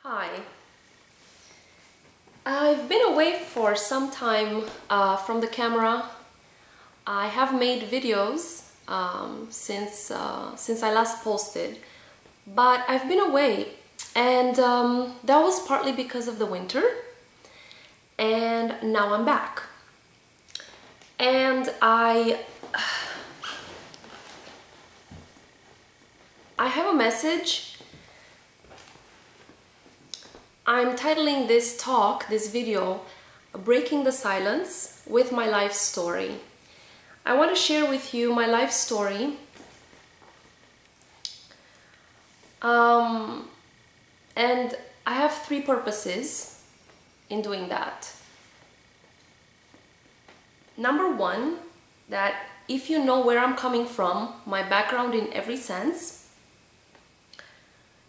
Hi. I've been away for some time from the camera. I have made videos since I last posted, but I've been away, and that was partly because of the winter, and now I'm back. And I have a message. I'm titling this talk, this video, Breaking the Silence with my life story. I want to share with you my life story, and I have three purposes in doing that. Number one, that if you know where I'm coming from, my background in every sense,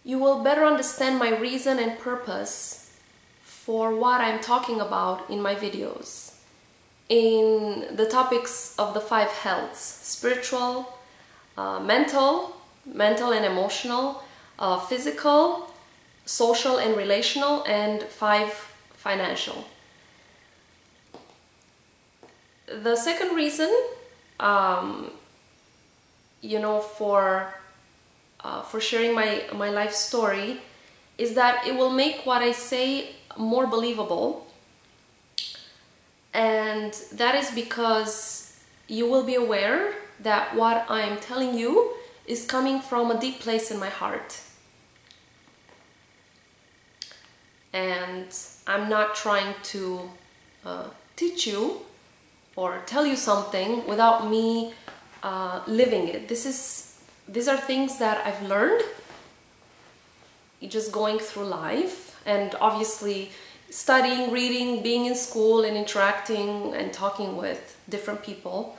you will better understand my reason and purpose for what I'm talking about in my videos, in the topics of the five healths: spiritual, mental and emotional, physical, social and relational, and five, financial. The second reason, for sharing my life story is that it will make what I say more believable, and that is because you will be aware that what I'm telling you is coming from a deep place in my heart, and I'm not trying to teach you or tell you something without me living it. These are things that I've learned just going through life, and obviously studying, reading, being in school and interacting and talking with different people.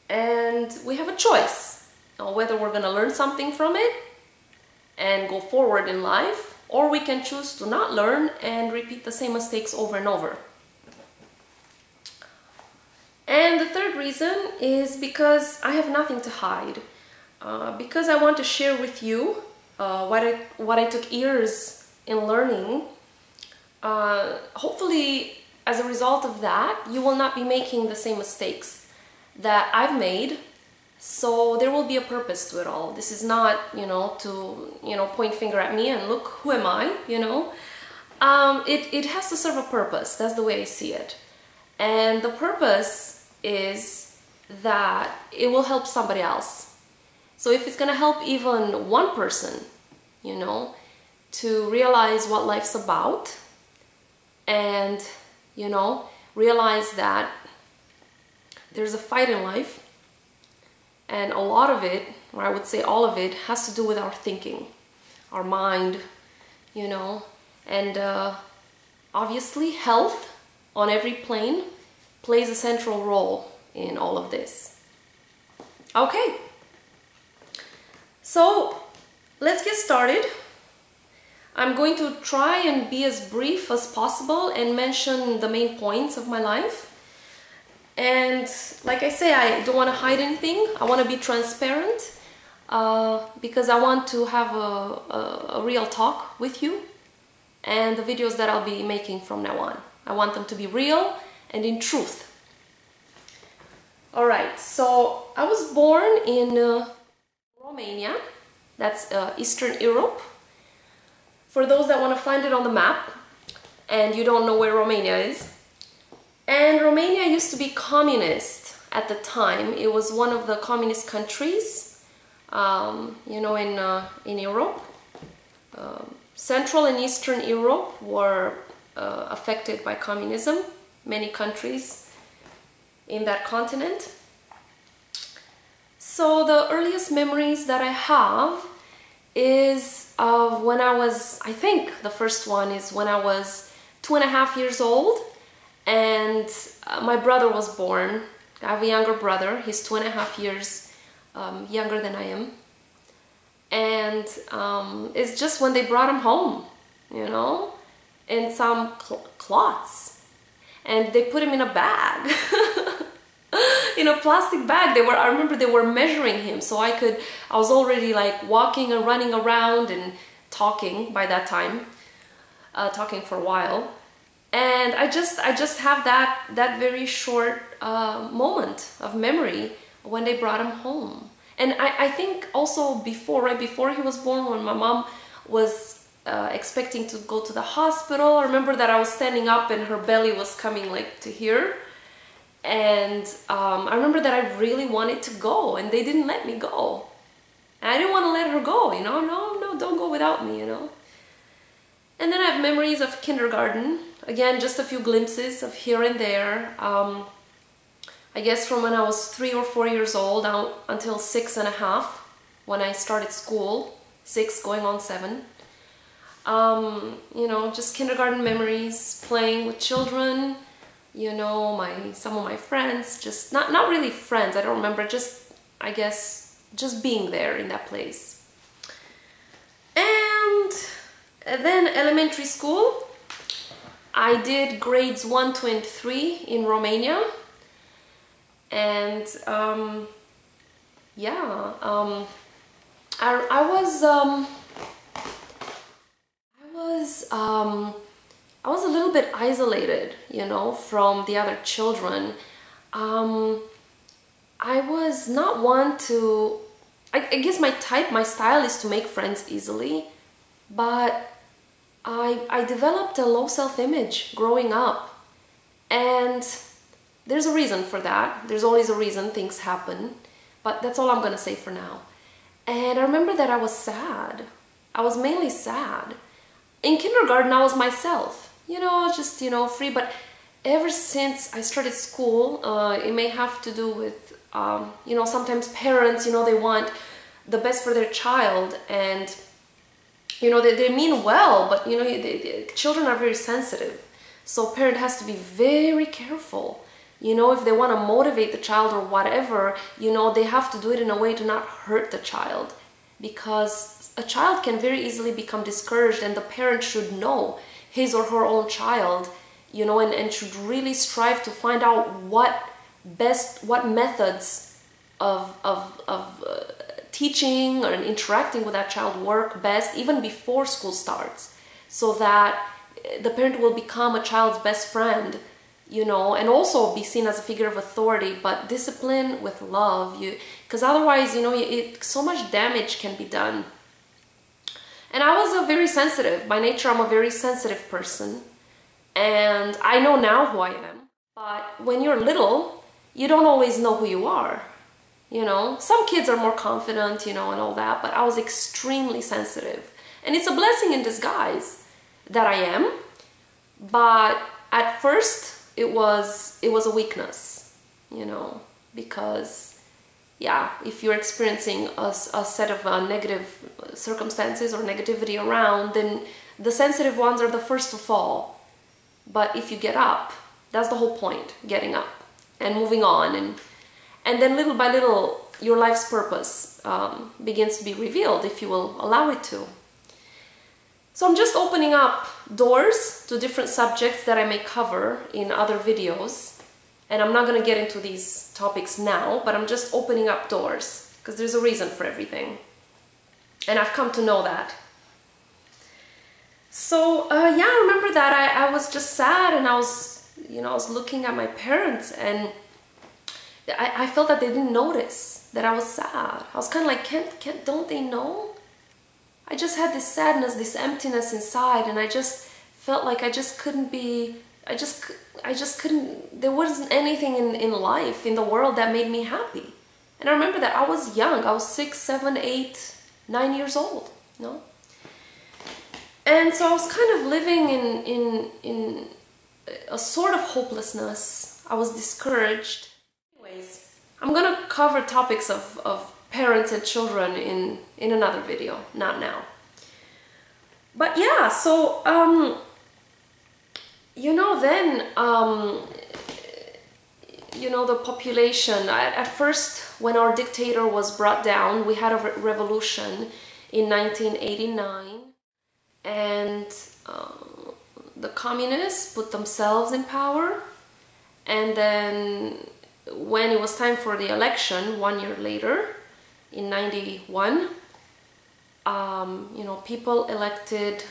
And we have a choice whether we're going to learn something from it and go forward in life, or we can choose to not learn and repeat the same mistakes over and over. And the third reason is because I have nothing to hide. Because I want to share with you what I took years in learning. Hopefully, as a result of that, you will not be making the same mistakes that I've made. So there will be a purpose to it all. This is not, to point finger at me and look, who am I? It has to serve a purpose. That's the way I see it. And the purpose is that it will help somebody else. So if it's going to help even one person, to realize what life's about, and, realize that there's a fight in life, and a lot of it, or I would say all of it, has to do with our thinking, our mind, and obviously health on every plane plays a central role in all of this. Okay. So let's get started. I'm going to try and be as brief as possible and mention the main points of my life. And like I say, I don't want to hide anything. I want to be transparent because I want to have a real talk with you, and the videos that I'll be making from now on, I want them to be real and in truth. All right, so I was born in Romania, that's Eastern Europe. For those that want to find it on the map and you don't know where Romania is. And Romania used to be communist at the time. It was one of the communist countries, in Europe. Central and Eastern Europe were affected by communism, many countries in that continent. So the earliest memories that I have is of when I think the first one is when I was 2.5 years old, and my brother was born. I have a younger brother. He's 2.5 years younger than I am. And it's just when they brought him home, in some cloths. And they put him in a bag. In a plastic bag. I remember they were measuring him, so I was already like walking and running around and talking by that time. talking for a while. And I just have that very short moment of memory when they brought him home. And I think also right before he was born, when my mom was expecting to go to the hospital, I remember that I was standing up and her belly was coming like to here. And I remember that I really wanted to go and they didn't let me go. And I didn't want to let her go, you know, no, don't go without me, you know. And then I have memories of kindergarten. Again, just a few glimpses of here and there. I guess from when I was 3 or 4 years old out until 6.5 when I started school, 6 going on 7. You know, just kindergarten memories, playing with children, you know, some of my friends, just not really friends, I don't remember, just, I guess, just being there in that place. And then elementary school, I did grades 1, 2, and 3 in Romania. And yeah, I was a little bit isolated, you know, from the other children. I was not one to, I guess my style is to make friends easily, but I developed a low self-image growing up, and there's a reason for that. There's always a reason things happen, but that's all I'm gonna say for now. And I remember that I was sad. I was mainly sad. In kindergarten, I was myself, you know, just, you know, free, but ever since I started school, it may have to do with, you know, sometimes parents, you know, they want the best for their child, and, you know, they mean well, but, you know, children are very sensitive. So a parent has to be very careful. You know, if they want to motivate the child or whatever, you know, they have to do it in a way to not hurt the child, because a child can very easily become discouraged, and the parent should know his or her own child, you know, and should really strive to find out what methods of teaching and interacting with that child work best even before school starts, so that the parent will become a child's best friend, you know, and also be seen as a figure of authority, but discipline with love, because otherwise, you know, so much damage can be done. And I was a very sensitive, by nature I'm a very sensitive person, and I know now who I am, but when you're little, you don't always know who you are, you know. Some kids are more confident, you know, and all that, but I was extremely sensitive, and it's a blessing in disguise that I am, but at first, it was a weakness, you know, because, yeah, if you're experiencing a set of negative circumstances or negativity around, then the sensitive ones are the first to fall. But if you get up, that's the whole point, getting up and moving on. And then little by little, your life's purpose begins to be revealed, if you will allow it to. So I'm just opening up doors to different subjects that I may cover in other videos. And I'm not going to get into these topics now, but I'm just opening up doors, because there's a reason for everything. And I've come to know that. So, yeah, I remember that I was just sad, and I was, you know, I was looking at my parents, and I felt that they didn't notice that I was sad. I was kind of like, don't they know? I just had this sadness, this emptiness inside, and I just felt like I just couldn't be, I just couldn't, there wasn't anything in life, in the world, that made me happy. And I remember that I was young, I was 6, 7, 8, 9 years old, you know? And so I was kind of living in a sort of hopelessness. I was discouraged. Anyways, I'm gonna cover topics of parents and children in another video, not now. But yeah, so you know, then you know, the population, at first when our dictator was brought down, we had a revolution in 1989, and the communists put themselves in power, and then when it was time for the election 1 year later, in 91, you know, people elected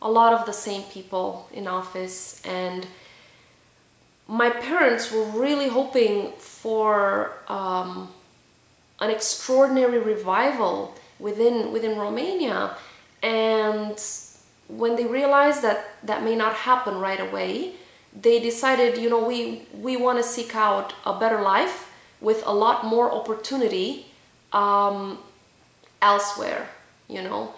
a lot of the same people in office, and my parents were really hoping for an extraordinary revival within Romania. And when they realized that that may not happen right away, they decided, you know, we want to seek out a better life with a lot more opportunity elsewhere, you know.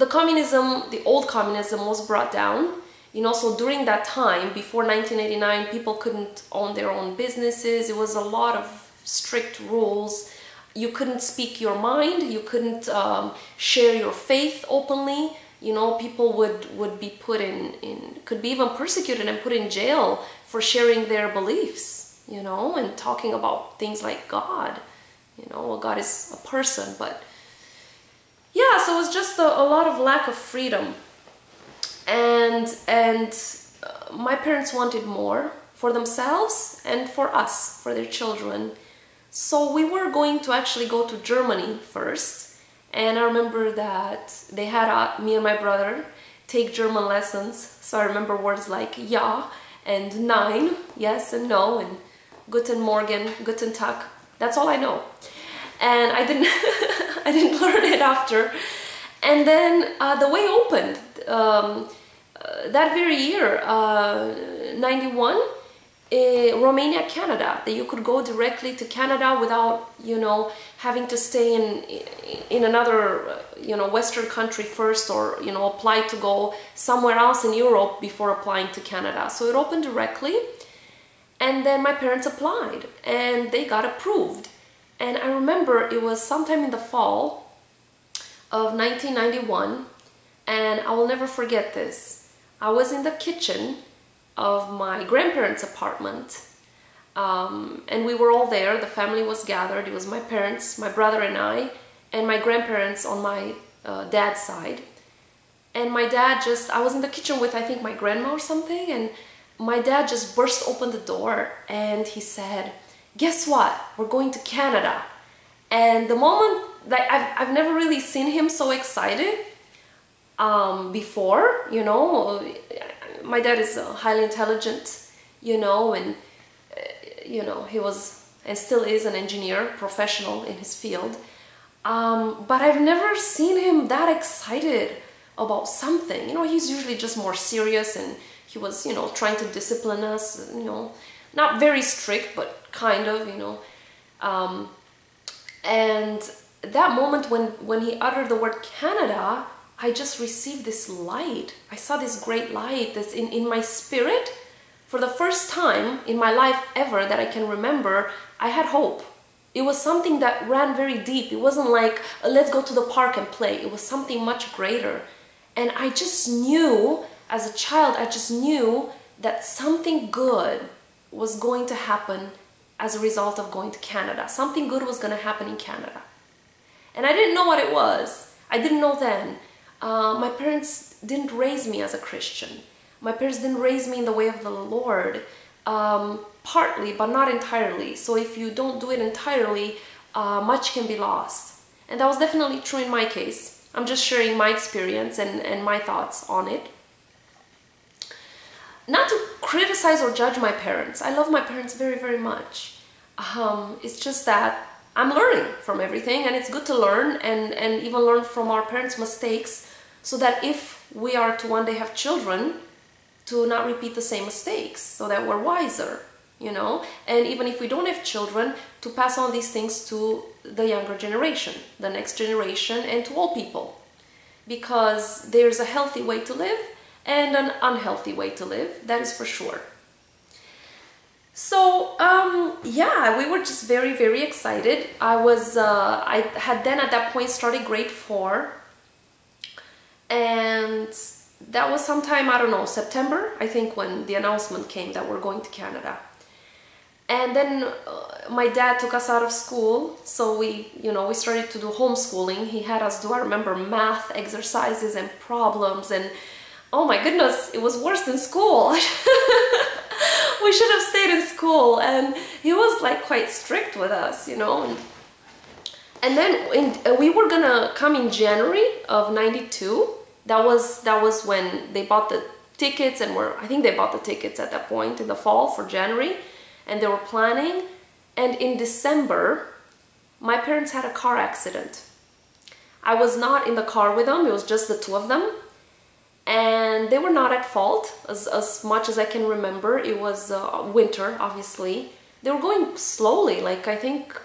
The communism, the old communism, was brought down. You know, so during that time, before 1989, people couldn't own their own businesses. It was a lot of strict rules. You couldn't speak your mind. You couldn't share your faith openly. You know, people would be put could be even persecuted and put in jail for sharing their beliefs, you know, and talking about things like God. You know, well, God is a person, but yeah, so it was just a lot of lack of freedom. And my parents wanted more for themselves and for us, for their children. So we were going to actually go to Germany first. And I remember that they had me and my brother take German lessons. So I remember words like ja and nein, yes and no, and guten Morgen, guten Tag. That's all I know. And I didn't I didn't learn it after. And then the way opened. That very year, 91, Romania, Canada, that you could go directly to Canada without, you know, having to stay in another, you know, Western country first, or, you know, apply to go somewhere else in Europe before applying to Canada. So it opened directly, and then my parents applied and they got approved. And I remember it was sometime in the fall of 1991, and I will never forget this. I was in the kitchen of my grandparents' apartment, and we were all there. The family was gathered. It was my parents, my brother and I, and my grandparents on my dad's side. And my dad I was in the kitchen with, I think, my grandma or something, and my dad just burst open the door and he said, "Guess what? We're going to Canada." And the moment, like, I've never really seen him so excited before, you know. My dad is highly intelligent, you know, and you know, he was and still is an engineer, professional in his field, but I've never seen him that excited about something. You know, he's usually just more serious, and he was, you know, trying to discipline us, you know, not very strict, but kind of, you know. And that moment when he uttered the word Canada, I just received this light. I saw this great light that's in my spirit. For the first time in my life ever that I can remember, I had hope. It was something that ran very deep. It wasn't like, let's go to the park and play. It was something much greater. And I just knew, as a child, I just knew that something good was going to happen as a result of going to Canada. Something good was going to happen in Canada. And I didn't know what it was. I didn't know then. My parents didn't raise me as a Christian. My parents didn't raise me in the way of the Lord, partly, but not entirely. So if you don't do it entirely, much can be lost. And that was definitely true in my case. I'm just sharing my experience and my thoughts on it. Not to criticize or judge my parents. I love my parents very, very much. It's just that I'm learning from everything, and it's good to learn and even learn from our parents' mistakes, so that if we are to one day have children, to not repeat the same mistakes, so that we're wiser, you know. And even if we don't have children, to pass on these things to the younger generation, the next generation, and to all people. Because there's a healthy way to live and an unhealthy way to live, that is for sure. So yeah, we were just very, very excited. I had then at that point started grade 4, and that was sometime, I don't know, September, I think, when the announcement came that we're going to Canada. And then my dad took us out of school, so we started to do homeschooling. He had us do, I remember, math exercises and problems, and oh my goodness, it was worse than school. We should have stayed in school, and he was like quite strict with us, you know. And then we were gonna come in January of 92, That was when they bought the tickets, and I think they bought the tickets at that point in the fall for January, and they were planning. And in December, my parents had a car accident. I was not in the car with them, it was just the two of them. And they were not at fault, as much as I can remember. It was winter, obviously. They were going slowly, like I think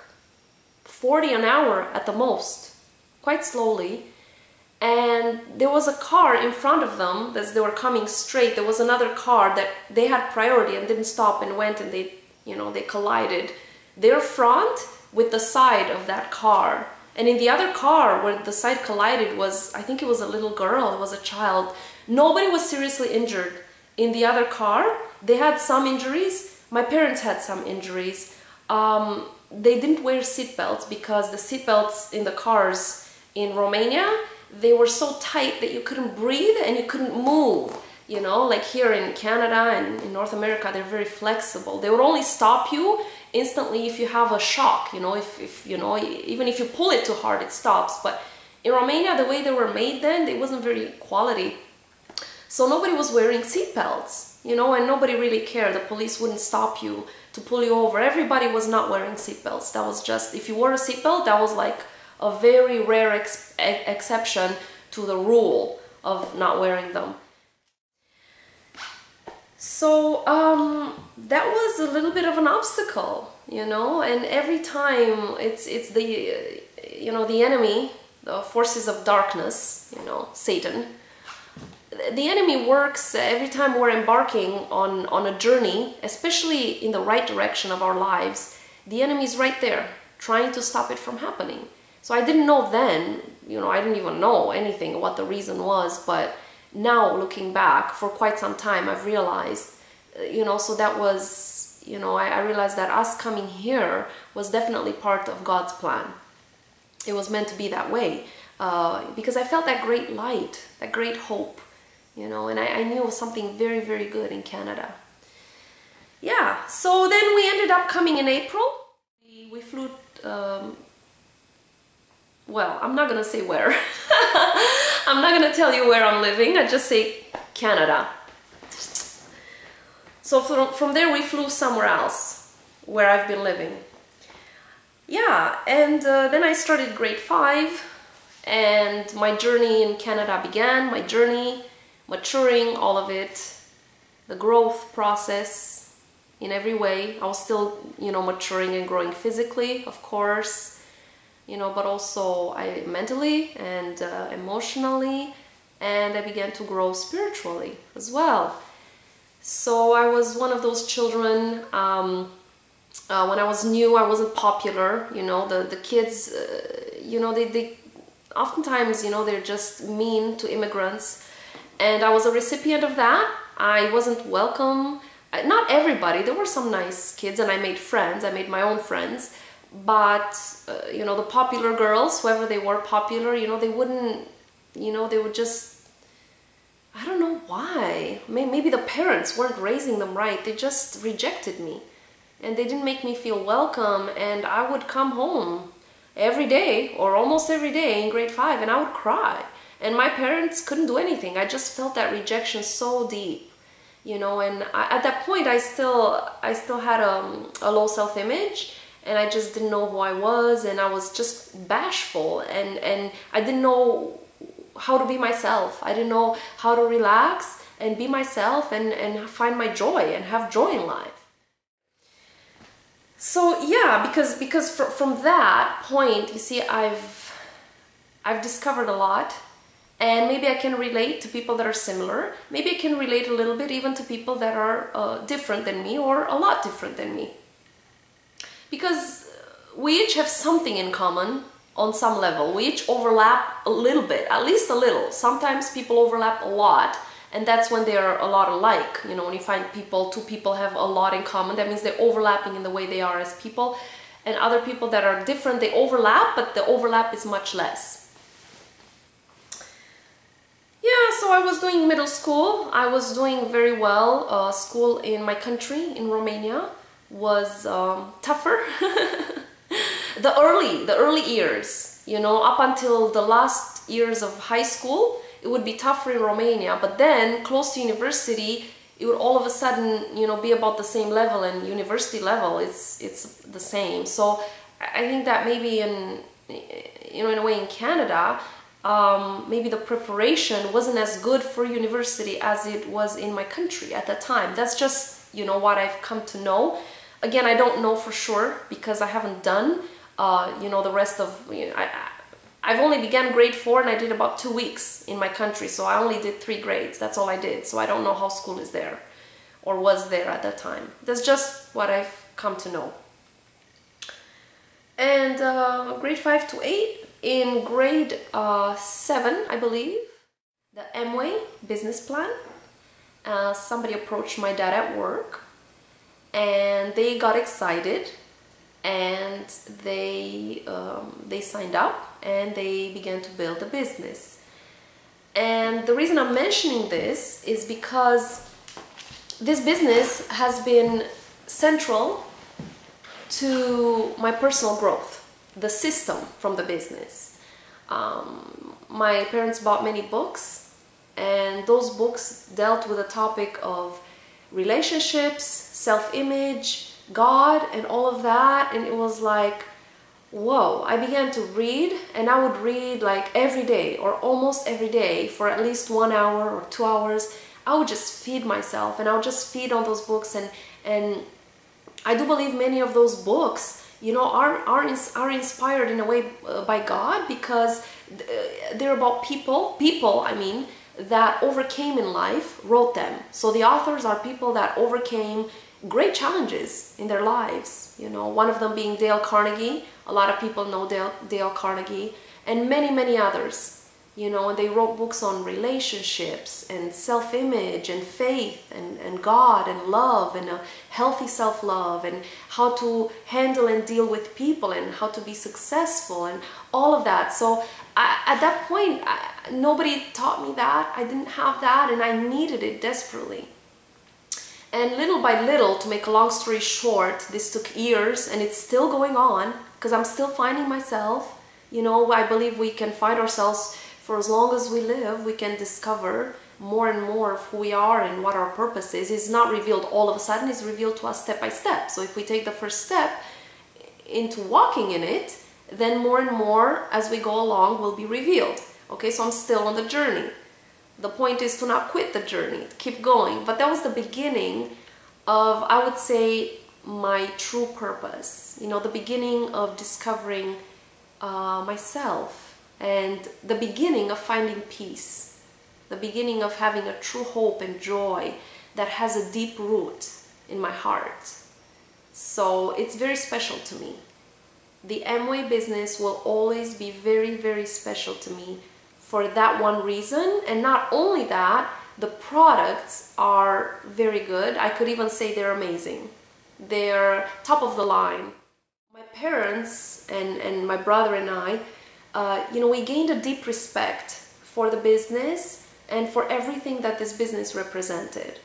40 an hour at the most, quite slowly. And there was a car in front of them as they were coming straight. There was another car that they had priority and didn't stop and went, and they collided their front with the side of that car. And in the other car where the side collided was, I think it was a little girl, it was a child. Nobody was seriously injured. In the other car, they had some injuries. My parents had some injuries. They didn't wear seatbelts because the seatbelts in the cars in Romania, they were so tight that you couldn't breathe and you couldn't move. You know, like here in Canada and in North America, they're very flexible. They would only stop you instantly if you have a shock, you know, if you know, even if you pull it too hard, it stops. But in Romania, the way they were made then, it wasn't very quality. So nobody was wearing seatbelts, you know, and nobody really cared. The police wouldn't stop you to pull you over. Everybody was not wearing seatbelts. That was just, if you wore a seatbelt, that was like a very rare exception to the rule of not wearing them. So that was a little bit of an obstacle, you know, and every time it's the, you know, the enemy, the forces of darkness, you know, Satan. The enemy works every time we're embarking on a journey, especially in the right direction of our lives. The enemy is right there, trying to stop it from happening. So I didn't know then, you know, I didn't even know anything what the reason was, but now looking back for quite some time, I've realized, you know, so that was, you know, I realized that us coming here was definitely part of God's plan. It was meant to be that way, because I felt that great light, that great hope, you know, and I knew it was something very, very good in Canada. Yeah, so then we ended up coming in April. We flew, well, I'm not gonna say where. I'm not gonna tell you where I'm living, I just say Canada. So from there we flew somewhere else, where I've been living. Yeah, and then I started grade 5, and my journey in Canada began, my journey, maturing, all of it, the growth process in every way. I was still, you know, maturing and growing physically, of course, you know, but also mentally and emotionally, and I began to grow spiritually as well. So I was one of those children, when I was new, I wasn't popular, you know, the kids, you know, they oftentimes, you know, they're just mean to immigrants, and I was a recipient of that. I wasn't welcome. Not everybody, there were some nice kids, and I made friends, I made my own friends, but, you know, the popular girls, whoever they were popular, you know, they wouldn't, you know, they would just, I don't know why. Maybe the parents weren't raising them right. They just rejected me. And they didn't make me feel welcome. And I would come home every day, or almost every day in grade 5, and I would cry. And my parents couldn't do anything. I just felt that rejection so deep, you know. And at that point, I still had a low self-image, and I just didn't know who I was, and I was just bashful, and I didn't know how to be myself. I didn't know how to relax and be myself and find my joy and have joy in life. So yeah, because from that point, you see, I've discovered a lot, and maybe I can relate to people that are similar. Maybe I can relate a little bit even to people that are different than me, or a lot different than me. Because we each have something in common on some level. We each overlap a little bit, at least a little. Sometimes people overlap a lot, and that's when they are a lot alike. You know, when you find two people have a lot in common, that means they're overlapping in the way they are as people. And other people that are different, they overlap, but the overlap is much less. Yeah, so I was doing middle school. I was doing very well. School in my country, in Romania, was tougher. The early years, you know, up until the last years of high school, it would be tougher in Romania, but then close to university, it would all of a sudden, be about the same level, and university level, it's the same. So I think that maybe in a way in Canada, maybe the preparation wasn't as good for university as it was in my country at that time. That's just, what I've come to know. Again, I don't know for sure because I haven't done, the rest of, I've only began grade 4 and I did about 2 weeks in my country. So I only did 3 grades. That's all I did. So I don't know how school is there or was there at that time. That's just what I've come to know. And grade 5 to 8, in grade 7, I believe, the Amway business plan. Somebody approached my dad at work and they got excited and they signed up and they began to build a business. And the reason I'm mentioning this is because this business has been central to my personal growth, the system from the business. My parents bought many books, and those books dealt with the topic of relationships, self-image, God, and all of that. And it was like, whoa, I began to read, and I would read like every day or almost every day for at least 1 hour or 2 hours. I would just feed myself, and I would just feed on those books. And I do believe many of those books, are inspired in a way by God, because they're about people, I mean, that overcame in life, wrote them. So the authors are people that overcame great challenges in their lives. One of them being Dale Carnegie. A lot of people know Dale Carnegie, and many others. And they wrote books on relationships and self-image and faith and God and love and a healthy self-love and how to handle and deal with people and how to be successful and all of that. So at that point, nobody taught me that. I didn't have that, and I needed it desperately. And little by little, to make a long story short, this took years, and it's still going on because I'm still finding myself. I believe we can find ourselves for as long as we live. We can discover more and more of who we are and what our purpose is. It's not revealed all of a sudden, it's revealed to us step by step. So if we take the first step into walking in it, then more and more as we go along will be revealed. Okay, so I'm still on the journey. The point is to not quit the journey, to keep going. But that was the beginning of, I would say, my true purpose. The beginning of discovering myself, and the beginning of finding peace, the beginning of having a true hope and joy that has a deep root in my heart. So it's very special to me. The Amway business will always be very special to me for that one reason. And not only that, the products are very good. I could even say they're amazing. They're top of the line. My parents and my brother and I, we gained a deep respect for the business and for everything that this business represented.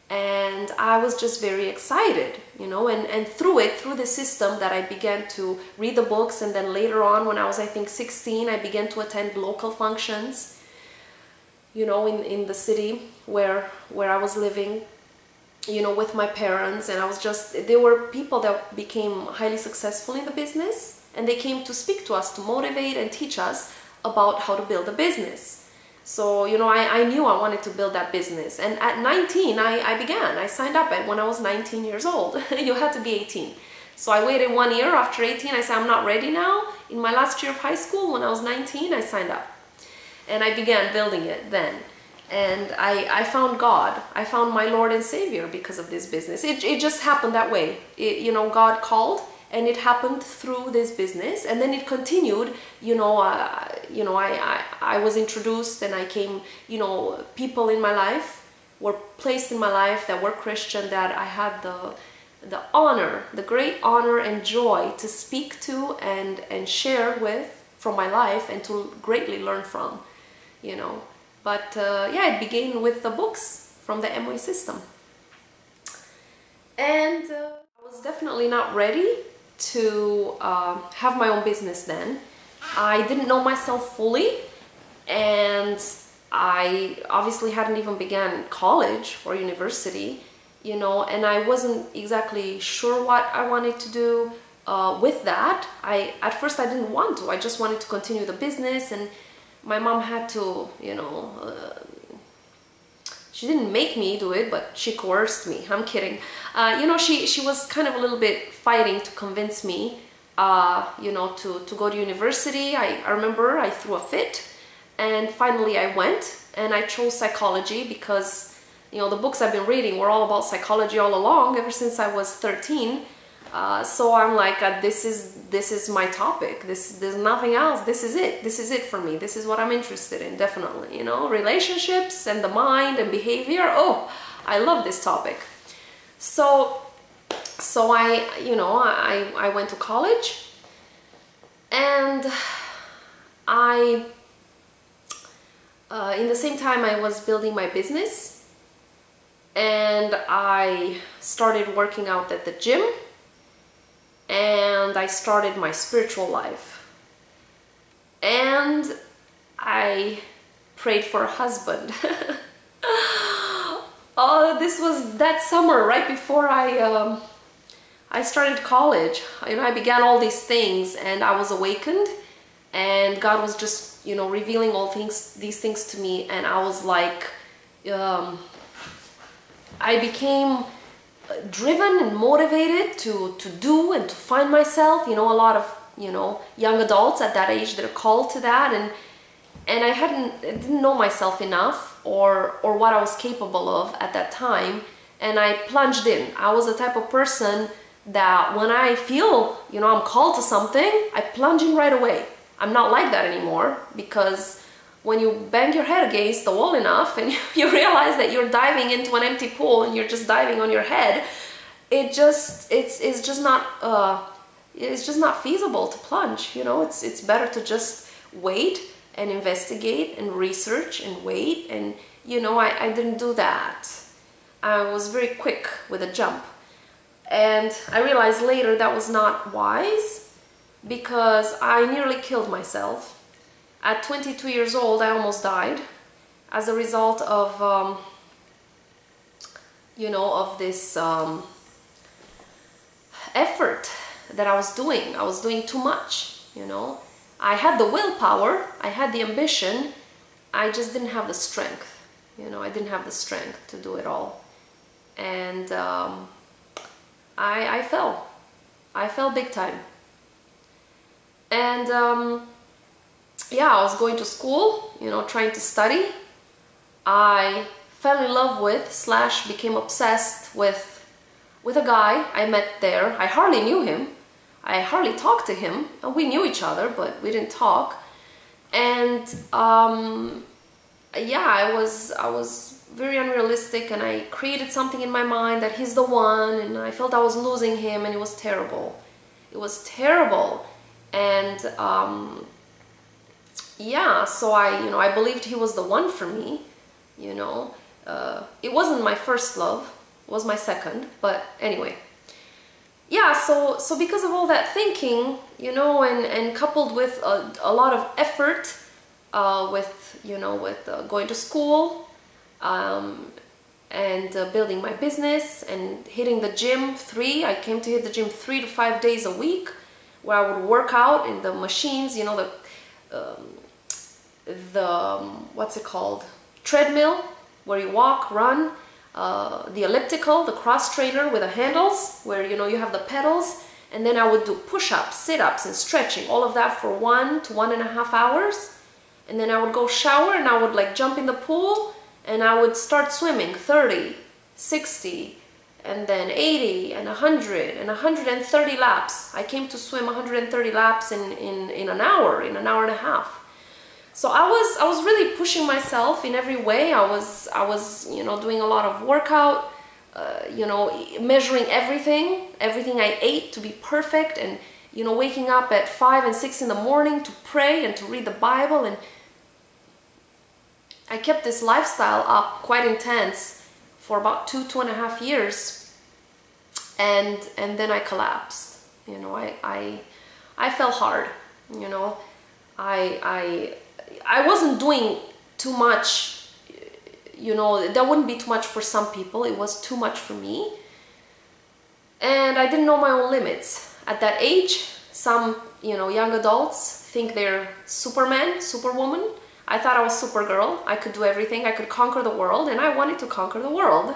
And I was just very excited, and through the system that I began to read the books, and then later on when I was, I think, 16, I began to attend local functions, in the city where I was living, with my parents. And there were people that became highly successful in the business, and they came to speak to us, to motivate and teach us about how to build a business. So, I knew I wanted to build that business. And at 19, I signed up when I was 19 years old. You had to be 18. So I waited 1 year. After 18, I said, I'm not ready now. In my last year of high school, when I was 19, I signed up. And I began building it then. And I found God. I found my Lord and Savior because of this business. It just happened that way. God called. And it happened through this business, and then it continued. I was introduced, and I came. People in my life were placed in my life that were Christian, that I had the honor, the great honor and joy to speak to and share with from my life, and to greatly learn from. But it began with the books from the Amway system, and I was definitely not ready to have my own business then. I didn't know myself fully, and I obviously hadn't even began college or university, you know, and I wasn't exactly sure what I wanted to do with that. At first I didn't want to. I just wanted to continue the business, and my mom had to, you know, she didn't make me do it, but she coerced me. I'm kidding. You know, she was kind of a little bit fighting to convince me, you know, to go to university. I remember I threw a fit, and finally I went, and I chose psychology because, you know, the books I've been reading were all about psychology all along, ever since I was 13. So I'm like, this is my topic. There's nothing else. This is it for me. This is what I'm interested in, definitely. You know, relationships and the mind and behavior. Oh, I love this topic. So I, you know, I went to college, and in the same time I was building my business, and I started working out at the gym, and I started my spiritual life, and I prayed for a husband. Oh, this was that summer right before I started college. You know, I began all these things, and I was awakened, and God was just, you know, revealing all these things to me, and I was like, I became driven and motivated to do and to find myself. You know, a lot of, you know, young adults at that age, they're called to that, and I didn't know myself enough or what I was capable of at that time, and I plunged in. I was the type of person that when I feel, you know, I'm called to something, I plunge in right away. I'm not like that anymore, because when you bang your head against the wall enough and you realize that you're diving into an empty pool and you're just diving on your head, it's just not feasible to plunge. You know, it's better to just wait and investigate and research and wait, and you know, I didn't do that. I was very quick with a jump, and I realized later that was not wise, because I nearly killed myself. At 22 years old, I almost died as a result of, you know, of this effort that I was doing. I was doing too much, you know. I had the willpower, I had the ambition, I just didn't have the strength. You know, I didn't have the strength to do it all. And I fell. I fell big time. And yeah, I was going to school, you know, trying to study. I fell in love with / became obsessed with a guy I met there. I hardly knew him. I hardly talked to him. We knew each other, but we didn't talk. And yeah, I was very unrealistic, and I created something in my mind that he's the one, and I felt I was losing him, and it was terrible. It was terrible. And yeah, so I believed he was the one for me, you know. It wasn't my first love, it was my second, but anyway. Yeah, so because of all that thinking, you know, and coupled with a lot of effort, with going to school, and building my business and hitting the gym I came to hit the gym 3 to 5 days a week, where I would work out in the machines, you know, the what's it called, treadmill, where you walk, run, the elliptical, the cross trainer with the handles, where, you know, you have the pedals, and then I would do push-ups, sit-ups, and stretching, all of that for 1 to 1.5 hours, and then I would go shower, and I would like jump in the pool, and I would start swimming 30, 60, and then 80, and 100, and 130 laps. I came to swim 130 laps in an hour, in an hour and a half. So I was really pushing myself in every way. I was you know, doing a lot of workout, you know, measuring everything I ate to be perfect, and, you know, waking up at 5 and 6 in the morning to pray and to read the Bible. And I kept this lifestyle up quite intense for about 2.5 years, and then I collapsed. You know, I fell hard. You know, I wasn't doing too much, you know, that wouldn't be too much for some people. It was too much for me. And I didn't know my own limits. At that age, some, you know, young adults think they're Superman, Superwoman. I thought I was Supergirl. I could do everything. I could conquer the world, and I wanted to conquer the world.